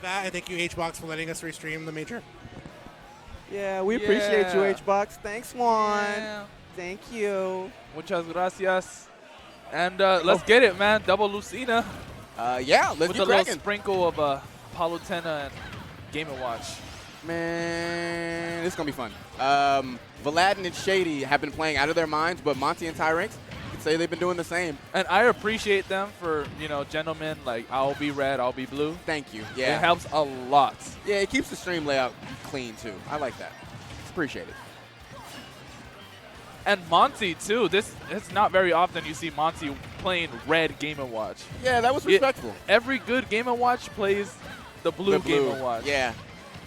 That, and thank you, HBox, for letting us restream the major. Yeah, we appreciate you, HBox. Thanks, Juan. Yeah. Thank you. Muchas gracias. And let's get it, man. Double Lucina. Yeah, let's with get a little cracking. sprinkle of Palutena and Game & Watch. Man, this is going to be fun. Vuhladdin and Shady have been playing out of their minds, but Monte and Tyranks, you could say they've been doing the same. And I appreciate them for, gentlemen, like, I'll be red, I'll be blue. Thank you. Yeah. It helps a lot. Yeah, it keeps the stream layout clean, too. I like that. It's appreciated. And Monte, too. It's not very often you see Monte playing red Game & Watch. Yeah, that was respectful. Every good Game & Watch plays the blue Game & Watch. Yeah.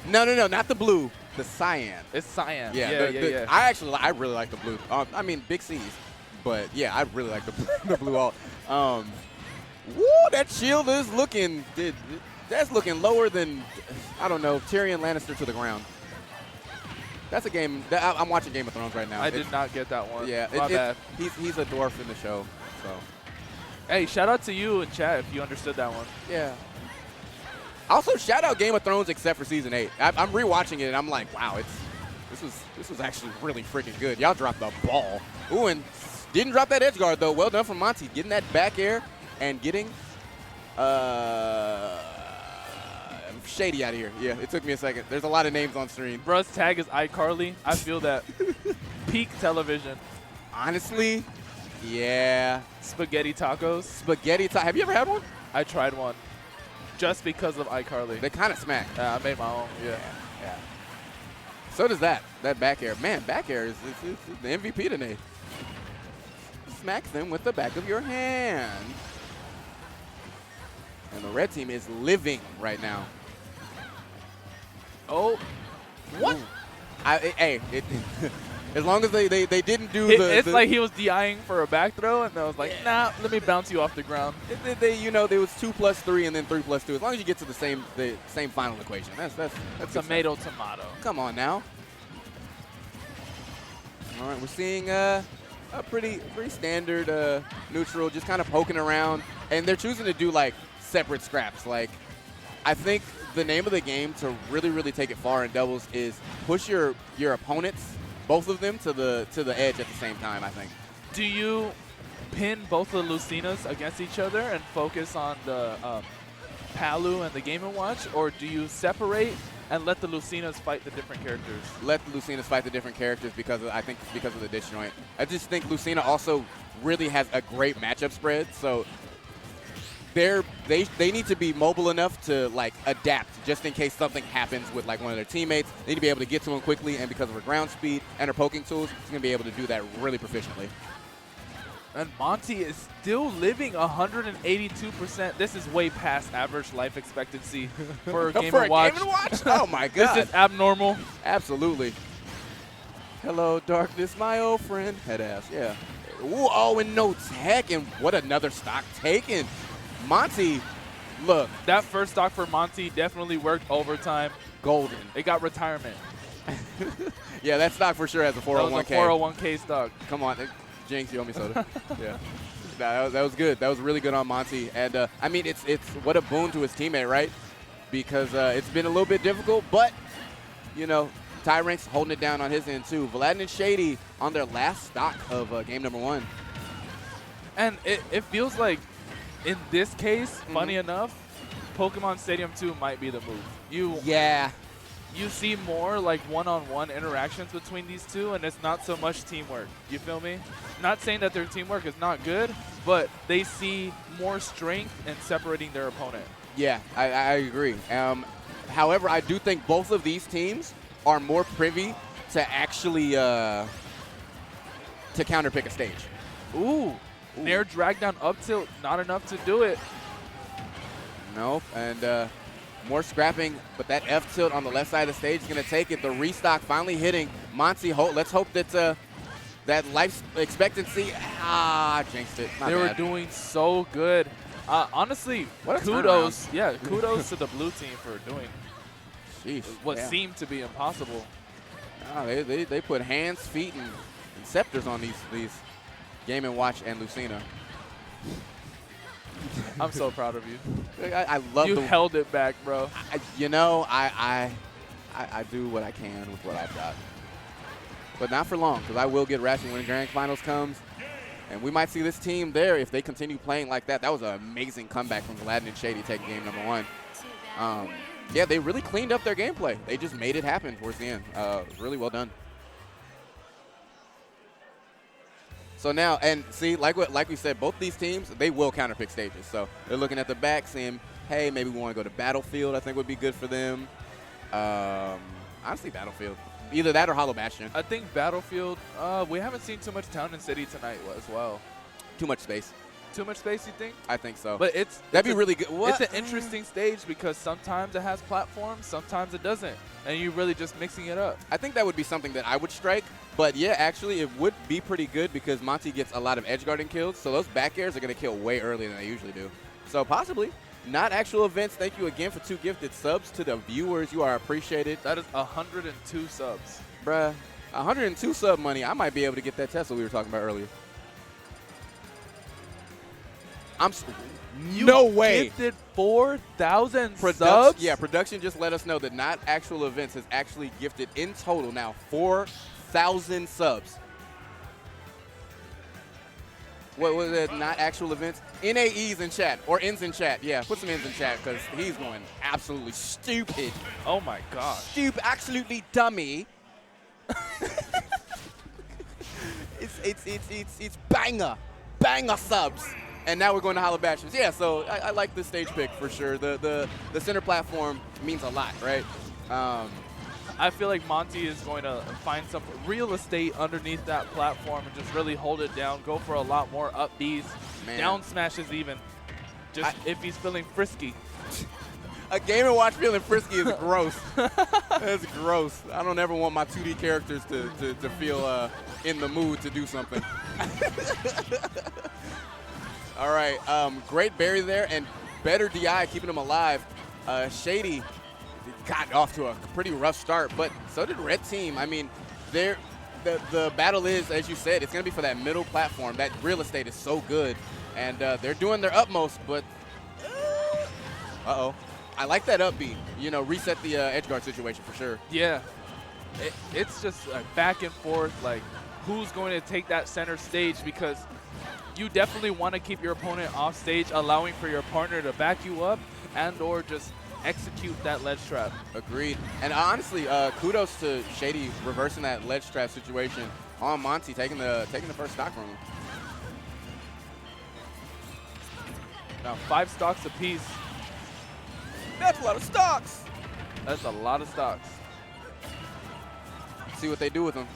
No, not the blue. The cyan. It's cyan. Yeah, yeah. I really like the blue. I mean, big C's. But, yeah, I really like the blue alt. Woo, that shield is looking – that's looking lower than, I don't know, Tyrion Lannister to the ground. That's a game – I'm watching Game of Thrones right now. I did not get that one. Yeah. My bad. He's a dwarf in the show, so. Hey, shout out to you in chat if you understood that one. Yeah. Also, shout out Game of Thrones except for Season 8. I'm rewatching it, and I'm like, wow, this was actually really freaking good. Y'all dropped the ball. Ooh, and didn't drop that edge guard, though. Well done from Monte. Getting that back air and getting Shady out of here. Yeah, it took me a second. There's a lot of names on screen. Bruh's tag is iCarly. I feel that. Peak television. Honestly, yeah. Spaghetti tacos. Have you ever had one? I tried one. Just because of iCarly. They kind of smack. I made my own, yeah. So does that back air. Man, back air is the MVP today. Smacks them with the back of your hand. And the red team is living right now. Oh. What? As long as they didn't do it's like he was DIing for a back throw, and I was like, nah, let me bounce you off the ground. There was 2+3 and then 3+2. As long as you get to the same final equation, that's tomato. Come on now. All right, we're seeing a pretty standard neutral, just kind of poking around, and they're choosing to do like separate scraps. Like, I think the name of the game to really take it far in doubles is push your opponents, both of them, to the edge at the same time, I think. Do you pin both of the Lucinas against each other and focus on the Palu and the Game & Watch, or do you separate and let the Lucinas fight the different characters? Let the Lucinas fight the different characters because of the disjoint. I just think Lucina also really has a great matchup spread, so they need to be mobile enough to like adapt just in case something happens with like one of their teammates. They need to be able to get to him quickly, and because of her ground speed and her poking tools, she's going to be able to do that really proficiently. And Monte is still living 182%. This is way past average life expectancy for a Game & Watch. Game & Watch? Oh my God. This is abnormal. Absolutely. Hello, darkness, my old friend. Head ass, yeah. Ooh, oh, and no tech, and what another stock taken. Monte, look. That first stock for Monte definitely worked overtime. Golden. It got retirement. Yeah, that stock for sure has a 401k. That was a 401k stock. Come on. Jinx, you owe me soda. Yeah. That was good. That was really good on Monte. And, I mean, it's what a boon to his teammate, right? Because it's been a little bit difficult, but, you know, Tyranks holding it down on his end, too. Vuhladdin and Shady on their last stock of game number 1. And it feels like, in this case, funny enough, Pokemon Stadium 2 might be the move. You see more like one-on-one interactions between these two, and it's not so much teamwork. You feel me? Not saying that their teamwork is not good, but they see more strength in separating their opponent. Yeah, I agree. However, I do think both of these teams are more privy to actually to counterpick a stage. Ooh. Nair drag down up tilt, not enough to do it. Nope, and more scrapping, but that F tilt on the left side of the stage is going to take it. The restock finally hitting Monte. Let's hope that that life expectancy, jinxed it. They were doing so good. Honestly, kudos. Yeah, kudos to the blue team for doing what seemed to be impossible. They put hands, feet, and scepters on these Game & Watch and Lucina. I'm so proud of you. I love you held it back, bro. I do what I can with what I've got. But not for long, because I will get ratchet when Grand Finals comes. And we might see this team there if they continue playing like that. That was an amazing comeback from Vuhladdin and Shady taking game number 1. Yeah, they really cleaned up their gameplay. They just made it happen towards the end. It was really well done. So now, and see, like we said, both these teams, they will counterpick stages. So they're looking at the back, saying, hey, maybe we want to go to Battlefield, I think would be good for them. Honestly, Battlefield. Either that or Hollow Bastion. I think Battlefield, we haven't seen too much Town and City tonight as well. Too much space. Too much space, you think? I think so. But that'd be really good. What? It's an interesting stage because sometimes it has platforms, sometimes it doesn't. And you're really just mixing it up. I think that would be something that I would strike. But yeah, actually, it would be pretty good because Monte gets a lot of edge guarding kills. So those back airs are going to kill way earlier than they usually do. So possibly. Not actual events. Thank you again for 2 gifted subs to the viewers. You are appreciated. That is 102 subs. Bruh, 102 sub money. I might be able to get that Tesla we were talking about earlier. No way. Gifted 4,000 subs? Yeah, production just let us know that Not Actual Events has actually gifted in total now 4,000 subs. What was it? Not Actual Events? NAEs in chat, or Ns in chat. Yeah, put some Ns in chat because he's going absolutely stupid. Oh my gosh. Stupid, absolutely dummy. It's banger subs. And now we're going to Hollow Bastions. Yeah, so I like this stage pick for sure. The center platform means a lot, right? I feel like Monte is going to find some real estate underneath that platform and just really hold it down, go for a lot more up Bs, down smashes even, just if he's feeling frisky. A Game & Watch feeling frisky is gross. That's gross. I don't ever want my 2D characters to feel in the mood to do something. All right, great berry there and better DI keeping him alive. Shady got off to a pretty rough start, but so did Red Team. I mean, the battle is, as you said, it's going to be for that middle platform. That real estate is so good, and they're doing their utmost, but uh-oh. I like that up B. You know, reset the edge guard situation for sure. Yeah. It's just back and forth, like who's going to take that center stage because you definitely want to keep your opponent off stage, allowing for your partner to back you up and or just execute that ledge trap. Agreed. And honestly, kudos to Shady reversing that ledge trap situation on Monte, taking the first stock from him. Now 5 stocks apiece. That's a lot of stocks. That's a lot of stocks. See what they do with them.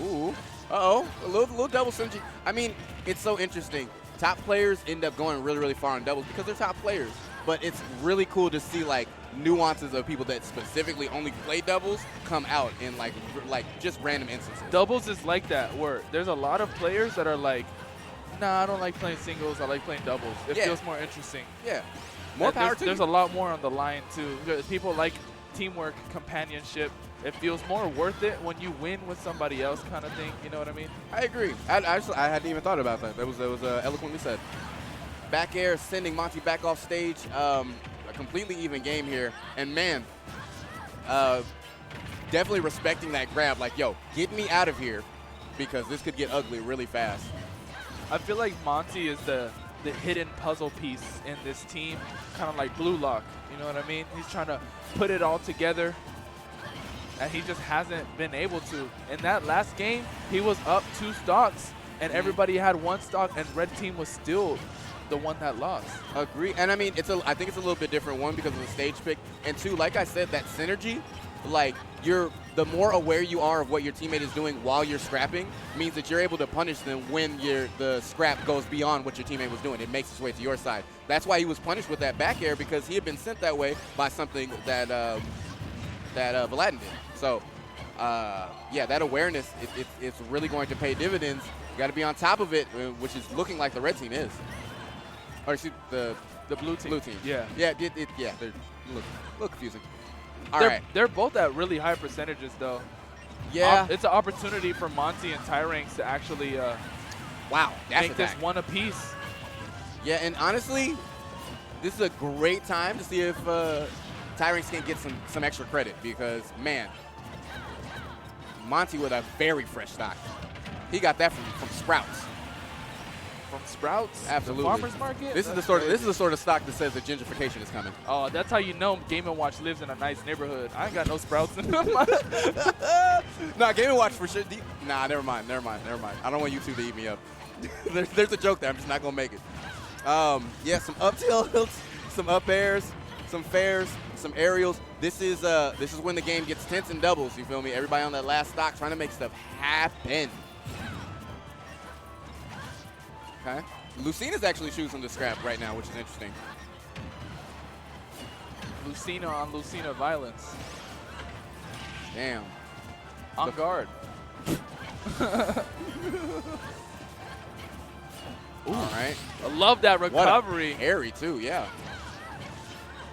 Ooh. Uh-oh. A little double synergy. I mean, it's so interesting. Top players end up going really, really far in doubles because they're top players. But it's really cool to see, like, nuances of people that specifically only play doubles come out in, like just random instances. Doubles is like that, where there's a lot of players that are like, nah, I don't like playing singles. I like playing doubles. It feels more interesting. Yeah. More power to you. There's a lot more on the line, too. People like teamwork, companionship. It feels more worth it when you win with somebody else kind of thing. You know what I mean? I agree. I hadn't even thought about that. That was eloquently said. Back air sending Monte back off stage. A completely even game here. And, man, definitely respecting that grab. Like, yo, get me out of here because this could get ugly really fast. I feel like Monte is the hidden puzzle piece in this team, kind of like Blue Lock. You know what I mean? He's trying to put it all together, and he just hasn't been able to. In that last game, he was up 2 stocks, and everybody had 1 stock, and Red Team was still the one that lost. Agree. And I mean, I think it's a little bit different, 1, because of the stage pick, and 2, like I said, that synergy, like the more aware you are of what your teammate is doing while you're scrapping means that you're able to punish them when the scrap goes beyond what your teammate was doing. It makes its way to your side. That's why he was punished with that back air, because he had been sent that way by something that Vuhladdin did. So, yeah, that awareness, it's really going to pay dividends. You got to be on top of it, which is looking like the Red Team is. Or excuse the Blue Team. Blue Team. Yeah. Yeah, yeah, they're a little confusing. They're both at really high percentages, though. Yeah. It's an opportunity for Monte and Tyranks to actually make this one apiece. Yeah, and honestly, this is a great time to see if Tyranks can get some extra credit because, man, Monte with a very fresh stock. He got that from Sprouts. From Sprouts? Absolutely. The farmer's market? This is the sort of stock that says that gentrification is coming. Oh, that's how you know Game & Watch lives in a nice neighborhood. I ain't got no Sprouts in my Nah, Game & Watch for sure. Nah, never mind. I don't want you two to eat me up. There's a joke there. I'm just not going to make it. Yeah, some up tilts, some up airs, some fairs, some aerials. This is when the game gets tense and doubles, you feel me? Everybody on that last stock trying to make stuff happen. Okay. Lucina's actually choosing the scrap right now, which is interesting. Lucina on Lucina violence. Damn. On guard. All right. I love that recovery. Airy too, yeah.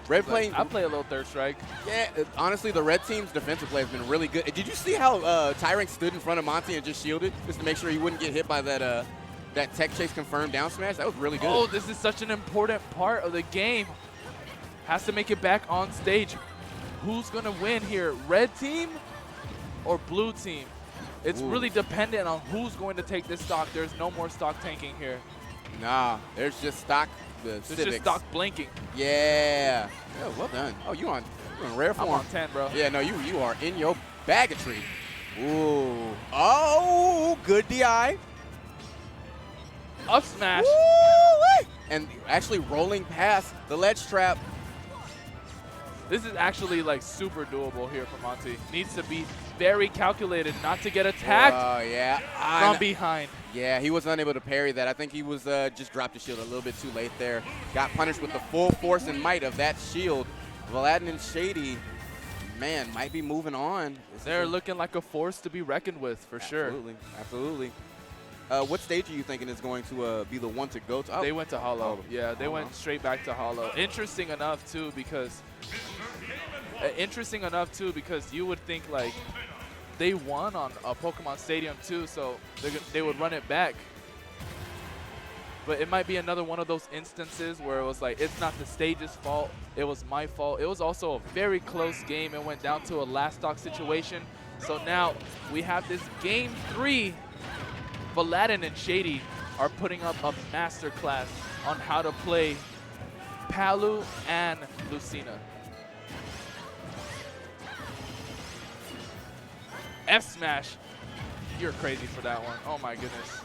Red playing. I play a little third strike. Yeah, honestly, the red team's defensive play has been really good. Did you see how Tyranks stood in front of Monte and just shielded just to make sure he wouldn't get hit by that that tech chase confirmed down smash? That was really good. Oh, this is such an important part of the game. Has to make it back on stage. Who's going to win here? Red team or blue team? It's really dependent on who's going to take this stock. There's no more stock tanking here. Nah, there's just stock. There's just stock blinking. Yeah. Yeah, well done. Oh, you're on rare form. I'm on 10, bro. Yeah, no, you are in your baggage. Ooh. Oh, good DI. Up smash. Woo-wee. And actually rolling past the ledge trap. This is actually like super doable here for Monte. Needs to be very calculated not to get attacked from behind. Yeah, he was unable to parry that. I think he was just dropped the shield a little bit too late there. Got punished with the full force and might of that shield. Vuhladdin and Shady, man, might be moving on. They're looking like a force to be reckoned with for sure. Absolutely. What stage are you thinking is going to be the one to go to? Oh. They went to Hollow. Yeah, they went straight back to Hollow. Interesting enough too because you would think like they won on a Pokemon Stadium too, so they would run it back. But it might be another one of those instances where it was like, it's not the stage's fault, it was my fault. It was also a very close game. It went down to a last stock situation. So now we have this game 3. Vuhladdin and Shady are putting up a masterclass on how to play Palu and Lucina. F smash. You're crazy for that one. Oh my goodness.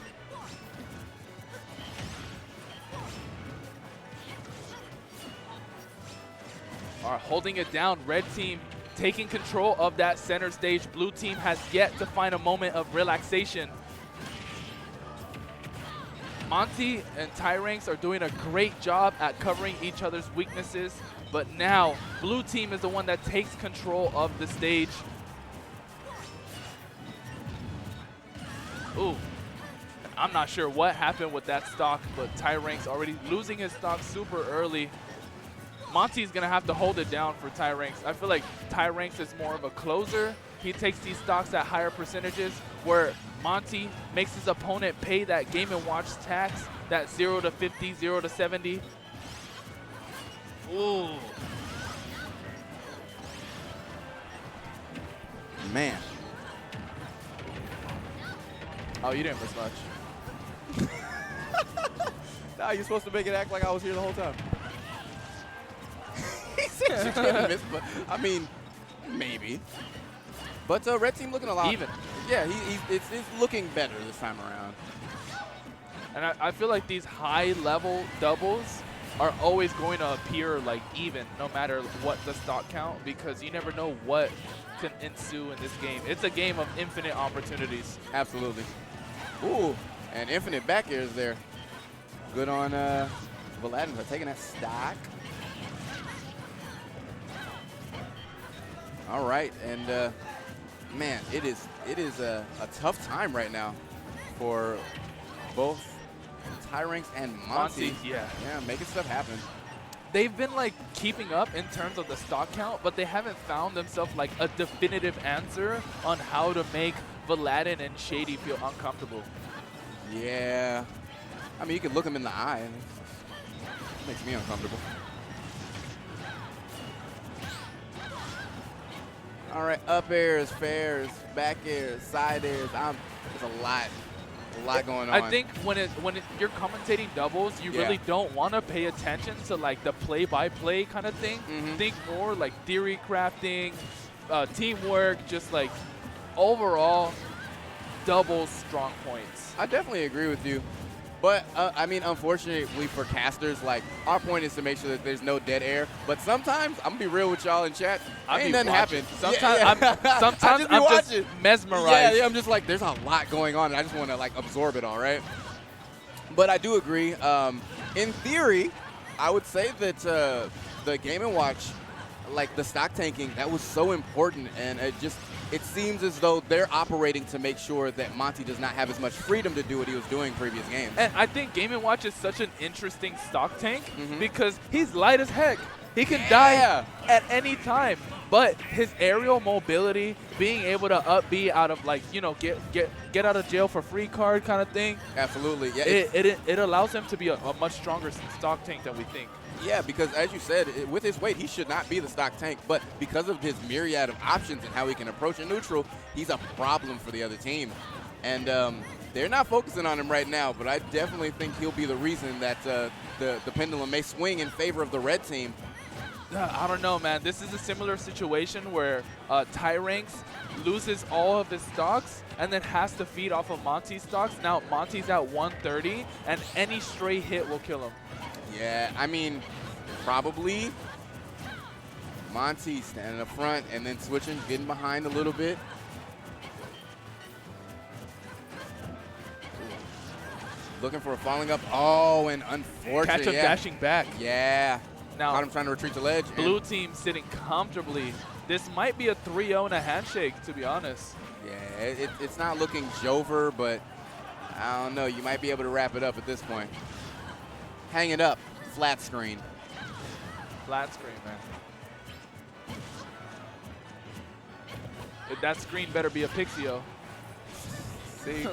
All right, holding it down. Red team taking control of that center stage. Blue team has yet to find a moment of relaxation. Monte and Tyranks are doing a great job at covering each other's weaknesses, but now blue team is the one that takes control of the stage. Ooh, I'm not sure what happened with that stock, but Tyranks already losing his stock super early. Monte's gonna have to hold it down for Tyranks. I feel like Tyranks is more of a closer. He takes these stocks at higher percentages, where Monte makes his opponent pay that Game & Watch tax, that 0 to 50, 0 to 70. Ooh. Man. Oh, you didn't miss much. Nah, you're supposed to make it act like I was here the whole time. He said you didn't miss, but I mean, maybe. But red team looking a lot even. Yeah, it's looking better this time around. And I feel like these high-level doubles are always going to appear like even, no matter what the stock count, because you never know what can ensue in this game. It's a game of infinite opportunities. Absolutely. Ooh, and infinite back airs there. Good on Vuhladdin for taking that stock. All right, and man, it is a tough time right now for both Tyranks and Monte. Yeah, making stuff happen. They've been like keeping up in terms of the stock count, but they haven't found themselves like a definitive answer on how to make Vuhladdin and Shady feel uncomfortable. Yeah, I mean, you can look them in the eye and it makes me uncomfortable. All right, up airs, fairs, back airs, side airs. There's a lot going on. I think when you're commentating doubles, you really don't want to pay attention to like the play-by-play kind of thing. Think more like theory crafting, teamwork, just like overall doubles strong points. I definitely agree with you. But, I mean, unfortunately for casters, like, our point is to make sure that there's no dead air. But sometimes, I'm going to be real with y'all in chat, ain't nothing happen. Sometimes, sometimes I'm just mesmerized. Yeah, I'm just like, there's a lot going on, and I just want to, like, absorb it all, right? But I do agree. In theory, I would say that the Game & Watch, like, the stock tanking, that was so important, and it seems as though they're operating to make sure that Monte does not have as much freedom to do what he was doing previous games. And I think Game & Watch is such an interesting stock tank because he's light as heck. He can die at any time. But his aerial mobility, being able to up B out of like, you know, get out of jail for free card kind of thing. Absolutely. Yeah. It allows him to be a much stronger stock tank than we think. Yeah, because as you said, with his weight, he should not be the stock tank. But because of his myriad of options and how he can approach a neutral, he's a problem for the other team. And they're not focusing on him right now, but I definitely think he'll be the reason that the pendulum may swing in favor of the red team. I don't know, man. This is a similar situation where Tyranks loses all of his stocks and then has to feed off of Monte's stocks. Now Monte's at 130, and any stray hit will kill him. Yeah, I mean, probably Monte standing up front and then switching, getting behind a little bit. Looking for a falling up. Oh, and unfortunately, catch him dashing back. Yeah. Now, caught him trying to retreat the ledge. Blue team sitting comfortably. This might be a 3-0 and a handshake, to be honest. Yeah, it's not looking Jover, but I don't know. You might be able to wrap it up at this point. Hang it up. Flat screen. Flat screen, man. That screen better be a Pixio. See,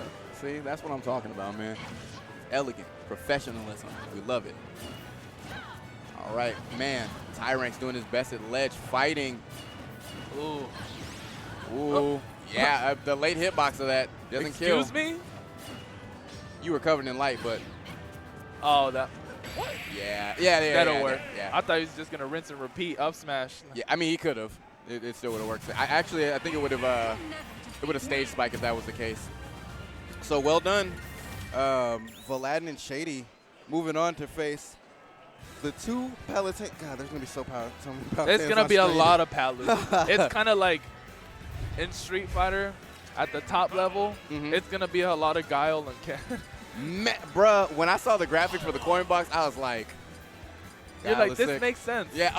that's what I'm talking about, man. Elegant, professionalism. We love it. All right, man. Tyranks doing his best at ledge, fighting. Ooh. Ooh. Yeah, the late hitbox of that doesn't kill. Excuse me? You were covered in light, but. Oh, that. Yeah. That'll work. Yeah. I thought he was just going to rinse and repeat up smash. Yeah, I mean, he could have. It still would have worked. I think it would have stage spike if that was the case. So well done. Vuhladdin and Shady moving on to face the two Palatine. God, there's going to be so many Palatanes. There's going to be a lot of Palatines. It's kind of like in Street Fighter at the top level, it's going to be a lot of Guile and Ken. Bruh, when I saw the graphic for the coin box, I was like, you're like, this makes sense. Yeah,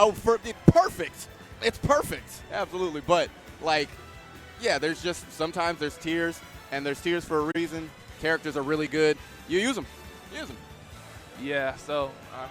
perfect. It's perfect. Absolutely. But, like, yeah, there's just sometimes there's tiers, and there's tiers for a reason. Characters are really good. You use them. Yeah, so